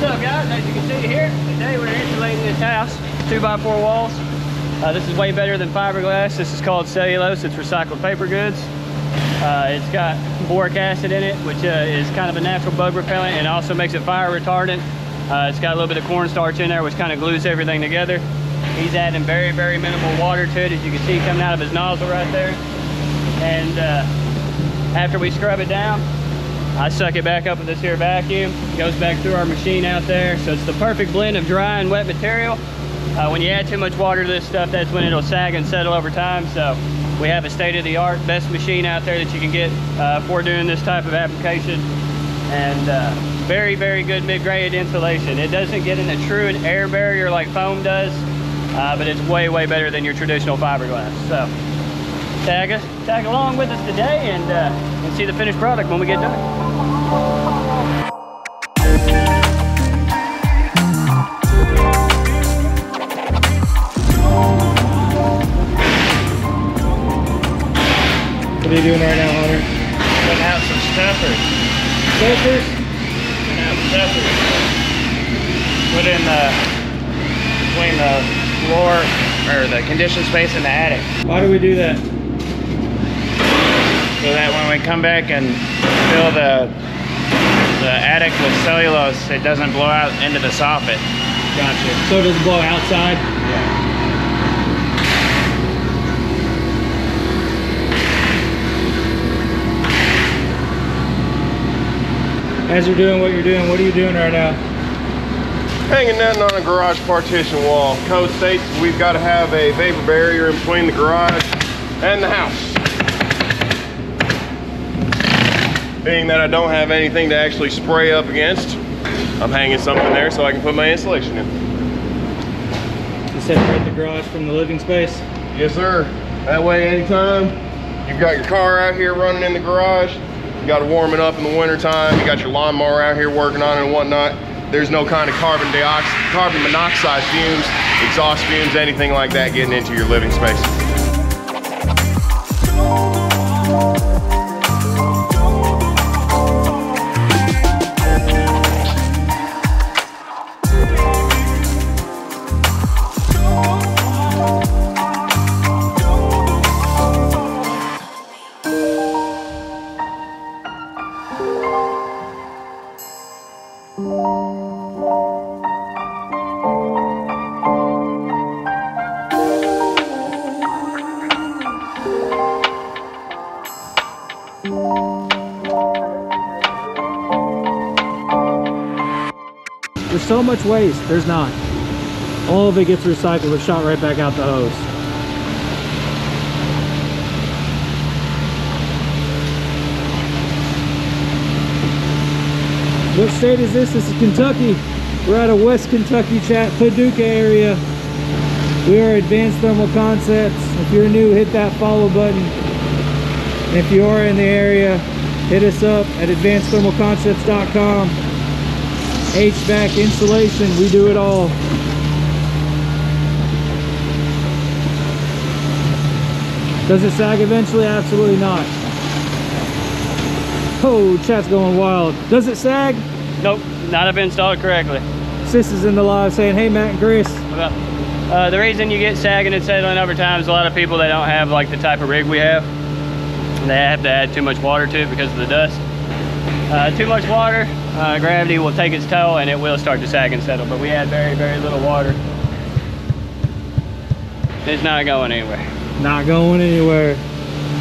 up, guys? As you can see here, today we're insulating this house, 2x4 walls. This is way better than fiberglass. This is called cellulose. It's recycled paper goods. It's got boric acid in it, which is kind of a natural bug repellent, and also makes it fire retardant. It's got a little bit of cornstarch in there, which kind of glues everything together. He's adding very, very minimal water to it, as you can see coming out of his nozzle right there. And after we scrub it down, I suck it back up with this here vacuum. It goes back through our machine out there. So it's the perfect blend of dry and wet material. When you add too much water to this stuff, that's when it'll sag and settle over time. So we have a state-of-the-art, best machine out there that you can get for doing this type of application. And very, very good mid-grade insulation. It doesn't get in a true air barrier like foam does, but it's way, way better than your traditional fiberglass. So tag along with us today and see the finished product when we get done. What are you doing right now, Hunter? Putting out some stuffers. Stuffers? Putting out stuffers. Put in between the floor, or the conditioned space in the attic. Why do we do that? So that when we come back and fill the attic with cellulose, it doesn't blow out into the soffit. Gotcha. So it doesn't blow outside? Yeah. As you're doing what you're doing, what are you doing right now? Hanging nothing on a garage partition wall. Code states we've got to have a vapor barrier in between the garage and the house. Being that I don't have anything to actually spray up against, I'm hanging something there so I can put my insulation in. You separate the garage from the living space? Yes, sir. That way, anytime you've got your car out here running in the garage, you got to warm it up in the winter time, you got your lawnmower out here working on it and whatnot, there's no kind of carbon monoxide fumes, exhaust fumes, anything like that getting into your living space. There's so much waste. There's not. All of it gets recycled and shot right back out the hose. What state is this? This is Kentucky. We're out of West Kentucky, Paducah area. We are Advanced Thermal Concepts. If you're new, hit that follow button. And if you are in the area, hit us up at advancedthermalconcepts.com. HVAC, insulation, we do it all. Does it sag eventually? Absolutely not. Oh, chat's going wild. Does it sag? Nope, not if installed correctly. Sis is in the live saying, hey Matt and Chris. The reason you get sagging and settling over time is a lot of people, they don't have like the type of rig we have. They have to add too much water to it because of the dust. Too much water, gravity will take its toll and it will start to sag and settle, but we add very, very little water. It's not going anywhere. Not going anywhere.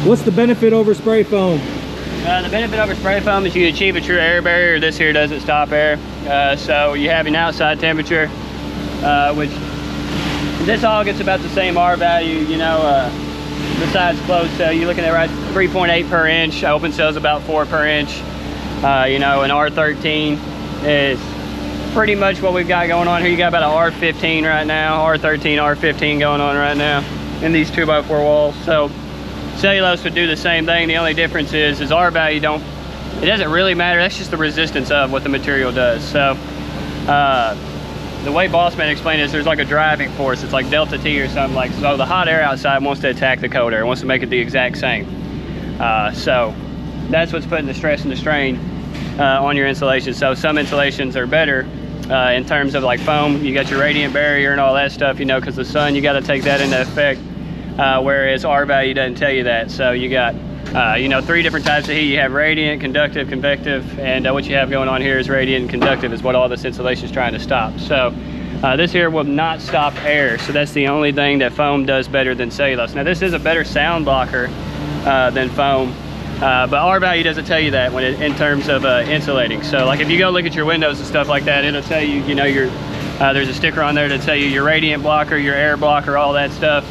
What's the benefit over spray foam? The benefit over spray foam is you achieve a true air barrier. This here doesn't stop air. So you have an outside temperature, which this all gets about the same R value, you know, besides closed cell. You're looking at right 3.8 per inch. Open cell's about 4 per inch. You know, an R13 is pretty much what we've got going on here. You got about an R15 right now, R13, R15 going on right now in these 2x4 walls. So cellulose would do the same thing. The only difference is R value it doesn't really matter. That's just the resistance of what the material does. So the way Bossman explained it is there's like a driving force. It's like delta T or something like, so the hot air outside wants to attack the cold air. It wants to make it the exact same. So that's what's putting the stress and the strain on your insulation. So some insulations are better in terms of like foam. You got your radiant barrier and all that stuff, you know, because the sun, you got to take that into effect. Whereas R value doesn't tell you that. So you got, you know, 3 different types of heat. You have radiant, conductive, convective, and what you have going on here is radiant and conductive is what all this insulation is trying to stop. So this here will not stop air. So that's the only thing that foam does better than cellulose. Now this is a better sound blocker than foam. But R value doesn't tell you that when in terms of insulating. So like if you go look at your windows and stuff like that, it'll tell you, you know, there's a sticker on there to tell you your radiant blocker, your air blocker, all that stuff.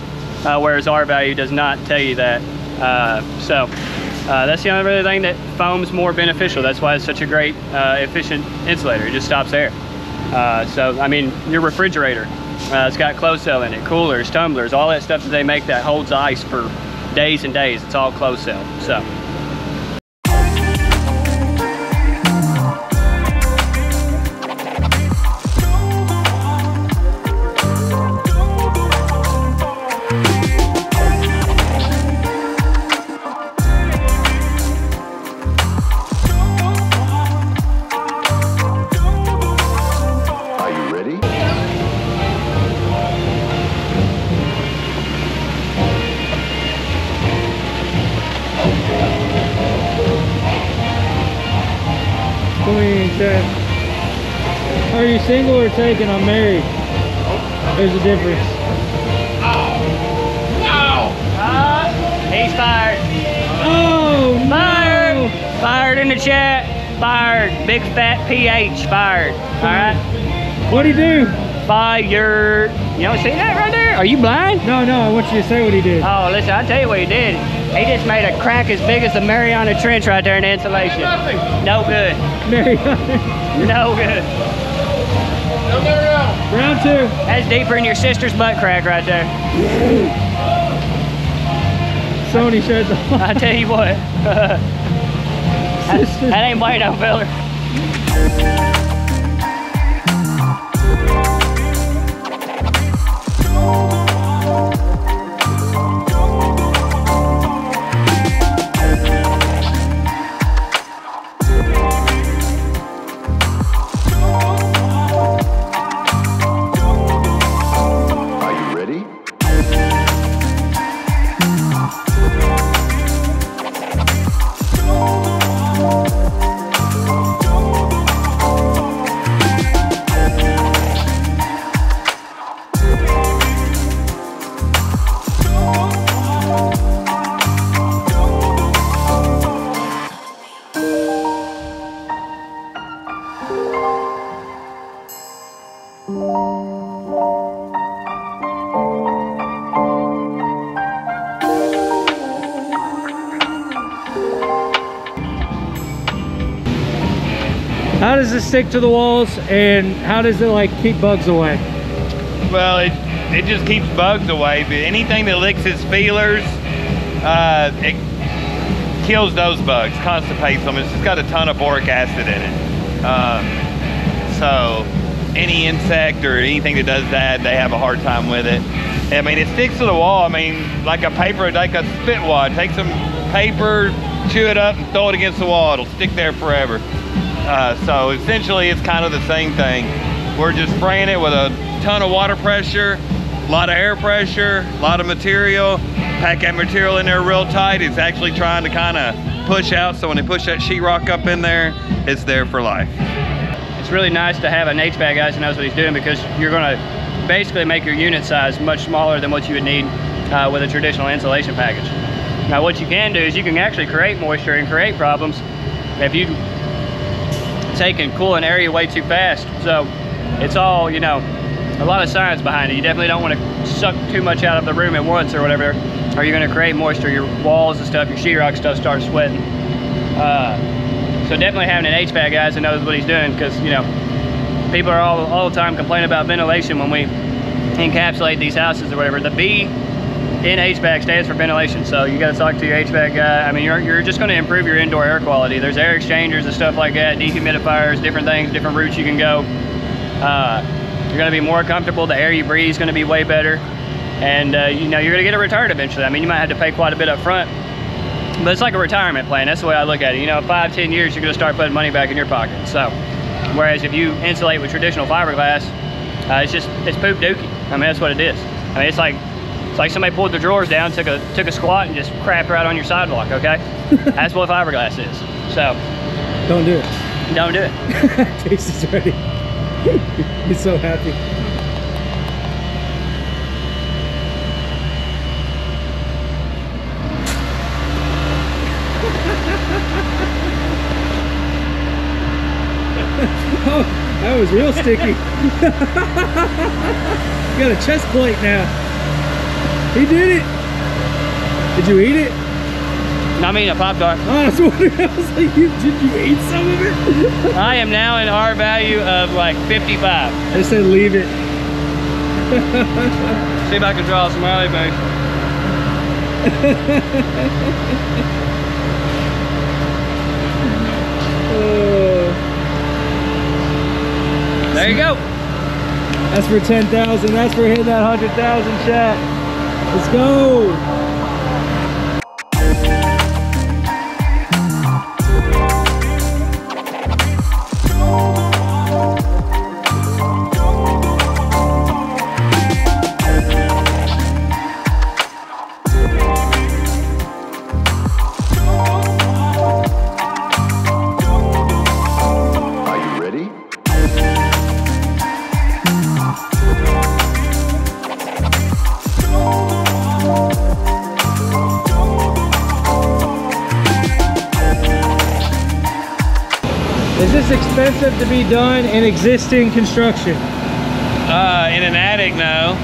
Whereas R value does not tell you that. That's the only really thing that foam's more beneficial. That's why it's such a great efficient insulator. It just stops air. So I mean, your refrigerator, it's got closed cell in it, coolers, tumblers, all that stuff that they make that holds ice for days and days. It's all closed cell. So. Are you single or taken? I'm married. There's a difference. He's fired. Oh, no. Fired. Fired in the chat. Fired. Big fat PH. Fired. All right. What'd he do? Fired. You don't see that right there? Are you blind? No, I want you to say what he did. Oh, listen, I'll tell you what he did. He just made a crack as big as the Mariana Trench right there in the insulation. No good. Mariana. No good. Round 2. That's deeper than your sister's butt crack right there. Sony shut the I tell you what. that ain't bueno, fella. How does it stick to the walls, and how does it like keep bugs away? Well, it just keeps bugs away, but anything that licks its feelers, it kills those bugs, constipates them. It's just got a ton of boric acid in it. So any insect or anything that does that, they have a hard time with it. I mean, it sticks to the wall. I mean, like a spit wad. Take some paper, chew it up, and throw it against the wall. It'll stick there forever. So essentially, it's kind of the same thing. We're just spraying it with a ton of water pressure, a lot of air pressure, a lot of material. Pack that material in there real tight. It's actually trying to kind of push out, so when they push that sheetrock up in there, it's there for life. It's really nice to have an HVAC guy who knows what he's doing, because you're going to basically make your unit size much smaller than what you would need with a traditional insulation package. Now what you can do is you can actually create moisture and create problems if you take and cool an area way too fast. So it's all, you know, a lot of science behind it. You definitely don't want to suck too much out of the room at once or whatever, or you're going to create moisture. Your walls and stuff, your sheetrock stuff starts sweating. So definitely having an HVAC guy that knows what he's doing, because, you know, people are all the time complaining about ventilation when we encapsulate these houses or whatever. The V in HVAC stands for ventilation, so you got to talk to your HVAC guy. I mean, you're just going to improve your indoor air quality. There's air exchangers and stuff like that, dehumidifiers, different things, different routes you can go. You're going to be more comfortable. The air you breathe is going to be way better, and you know, you're going to get a return eventually. I mean, you might have to pay quite a bit up front, but it's like a retirement plan. That's the way I look at it. You know, 5-10 years, you're going to start putting money back in your pocket. So Whereas if you insulate with traditional fiberglass, it's poop dookie. I mean, that's what it is. I mean, it's like somebody pulled the drawers down, took a squat, and just crapped right on your sidewalk. Okay, that's what fiberglass is. So don't do it. Don't do it. Case is ready. He's so happy. Oh, that was real sticky. You got a chest plate now. He did it. Did you eat it? I mean a Pop-Tart. Oh, I was wondering, I was like, did you eat some of it? I am now in R value of like 55. I said leave it. See if I can draw some smiley face. There you go. That's for 10,000. That's for hitting that 100,000 chat. Let's go. Is this expensive to be done in existing construction? In an attic, no.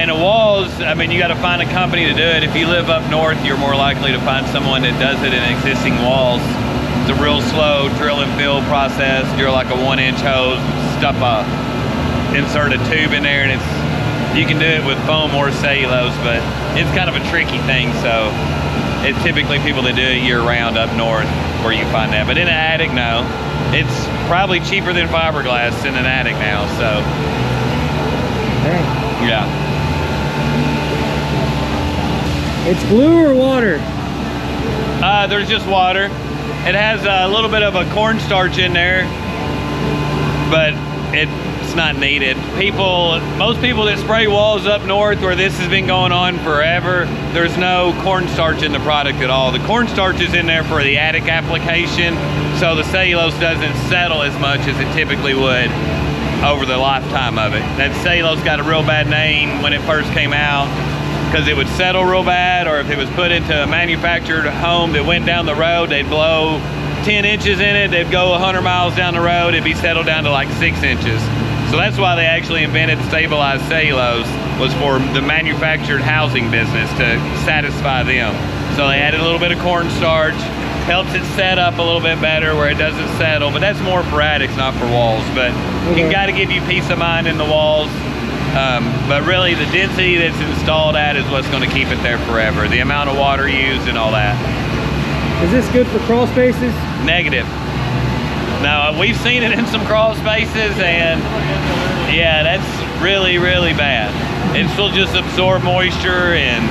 In the walls, I mean, you got to find a company to do it. If you live up north, you're more likely to find someone that does it in existing walls. It's a real slow drill and fill process. Drill like a 1-inch hose, insert a tube in there, and you can do it with foam or cellulose, but it's kind of a tricky thing. So it's typically people that do it year round up north where you find that. But in an attic, no. It's probably cheaper than fiberglass in an attic now, so. Dang. Yeah. It's glue or water? There's just water. It has a little bit of a cornstarch in there, but it's not needed. Most people that spray walls up north where this has been going on forever, there's no cornstarch in the product at all. The cornstarch is in there for the attic application, so the cellulose doesn't settle as much as it typically would over the lifetime of it. That cellulose got a real bad name when it first came out because it would settle real bad, or if it was put into a manufactured home that went down the road, they'd blow 10 inches in it, they'd go 100 miles down the road, it'd be settled down to like 6 inches. So that's why they actually invented stabilized cellulose, was for the manufactured housing business to satisfy them. So they added a little bit of cornstarch, helps it set up a little bit better where it doesn't settle, but that's more for attics, not for walls. But you got to give you peace of mind in the walls. But really the density that's installed at is what's going to keep it there forever. The amount of water used and all that. Is this good for crawl spaces? Negative. No, we've seen it in some crawl spaces, and yeah, that's really, really bad. It will just absorb moisture and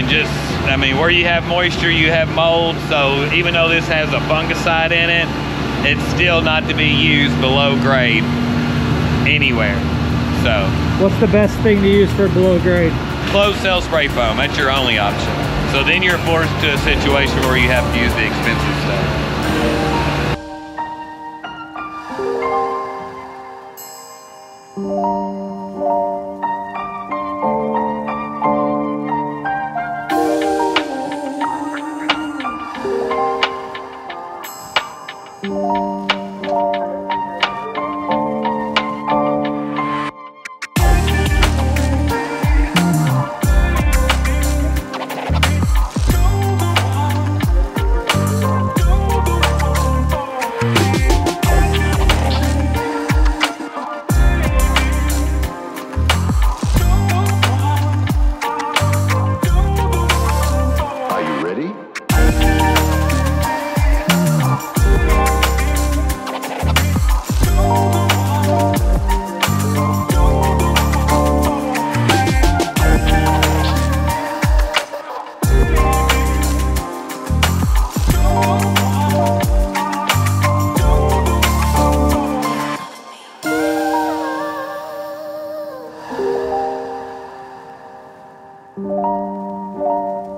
just, I mean, where you have moisture, you have mold. So even though this has a fungicide in it, it's still not to be used below grade anywhere. So what's the best thing to use for below grade? Closed cell spray foam. That's your only option. So then you're forced to a situation where you have to use the expensive stuff. Bye.